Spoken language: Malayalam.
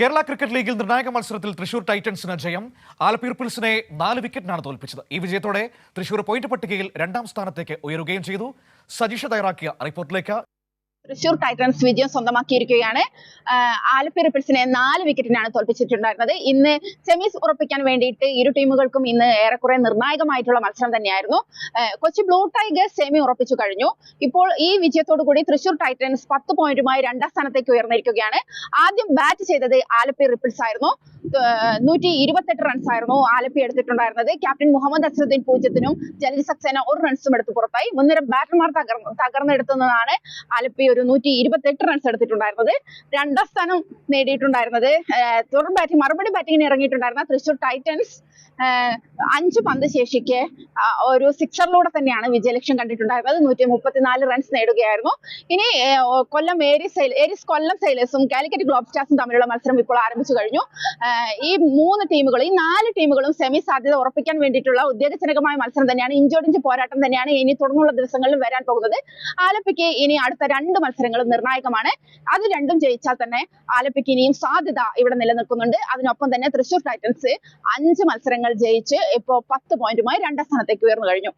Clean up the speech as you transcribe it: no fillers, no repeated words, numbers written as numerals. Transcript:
കേരള ക്രിക്കറ്റ് ലീഗിൽ നിർണായക മത്സരത്തിൽ തൃശൂർ ടൈറ്റൻസിന് ജയം. ആലപ്പി പീപ്പിൾസിനെ 4 വിക്കറ്റിനാണ് തോൽപ്പിച്ചത്. ഈ വിജയത്തോടെ തൃശൂർ പോയിന്റ് പട്ടികയിൽ 2ാം സ്ഥാനത്തേക്ക് ഉയരുകയും ചെയ്തു. സജീഷ തയ്യാറാക്കിയ റിപ്പോർട്ടിലേക്ക്. തൃശൂർ ടൈറ്റൻസ് വിജയം സ്വന്തമാക്കിയിരിക്കുകയാണ്. ആലപ്പി പീപ്പിൾസിനെ 4 വിക്കറ്റിനാണ് തോൽപ്പിച്ചിട്ടുണ്ടായിരുന്നത്. ഇന്ന് സെമീസ് ഉറപ്പിക്കാൻ വേണ്ടിയിട്ട് ഇരു ടീമുകൾക്കും ഇന്ന് ഏറെക്കുറെ നിർണായകമായിട്ടുള്ള മത്സരം തന്നെയായിരുന്നു. കൊച്ചി ബ്ലൂ ടൈഗേഴ്സ് സെമി ഉറപ്പിച്ചു കഴിഞ്ഞു. ഇപ്പോൾ ഈ വിജയത്തോടു കൂടി തൃശൂർ ടൈറ്റൻസ് 10 പോയിന്റുമായി 2ാം സ്ഥാനത്തേക്ക് ഉയർന്നിരിക്കുകയാണ്. ആദ്യം ബാറ്റ് ചെയ്തത് ആലപ്പി പീപ്പിൾസ് ആയിരുന്നു. 128 റൺസ് ആയിരുന്നു ആലപ്പി എടുത്തിട്ടുണ്ടായിരുന്നത്. ക്യാപ്റ്റൻ മുഹമ്മദ് അസ്ഹറുദ്ദീൻ 0-നും ജലീൽ സക്സേന 1 റൺസും എടുത്ത് പുറത്തായി. മുൻനിര ബാറ്റർമാർ തകർന്നെടുത്തതാണ് ആലപ്പി 128 റൺസ് എടുത്തിട്ടുണ്ടായിരുന്നത്. 2ാം സ്ഥാനം നേടിയിട്ടുണ്ടായിരുന്നത് തുടർ ബാറ്റിംഗ് മറുപടി ബാറ്റിംഗിന് ഇറങ്ങിയിട്ടുണ്ടായിരുന്ന തൃശൂർ ടൈറ്റൻസ് 5 പന്ത് ശേഷിക്ക് ഒരു സിക്സറിലൂടെ തന്നെയാണ് വിജയലക്ഷ്യം കണ്ടിട്ടുണ്ടായിരുന്നത്. 134 റൺസ് നേടുകയായിരുന്നു. ഇനി കൊല്ലം ഏരിസ് കൊല്ലം സെയിലേഴ്സും കാലിക്കറ്റ് ഗ്ലോബ് സ്റ്റാർസും തമ്മിലുള്ള മത്സരം ഇപ്പോൾ ആരംഭിച്ചു കഴിഞ്ഞു. ഈ 4 ടീമുകളും സെമി സാധ്യത ഉറപ്പിക്കാൻ വേണ്ടിയിട്ടുള്ള ഉദ്വേഗജനകമായ മത്സരം തന്നെയാണ്. ഇഞ്ചോടിഞ്ച് പോരാട്ടം തന്നെയാണ് ഇനി തുടർന്നുള്ള ദിവസങ്ങളിൽ വരാൻ പോകുന്നത്. ആലപ്പിക്ക് ഇനി അടുത്ത 2 മത്സരങ്ങളും നിർണായകമാണ്. അത് രണ്ടും ജയിച്ചാൽ തന്നെ ആലപ്പിക്ക് ഇനിയും സാധ്യത ഇവിടെ നിലനിൽക്കുന്നുണ്ട്. അതിനൊപ്പം തന്നെ തൃശൂർ ടൈറ്റൻസ് 5 മത്സരങ്ങൾ ജയിച്ച് ഇപ്പോൾ 10 പോയിന്റുമായി 2ാം സ്ഥാനത്തേക്ക് ഉയർന്നു കഴിഞ്ഞു.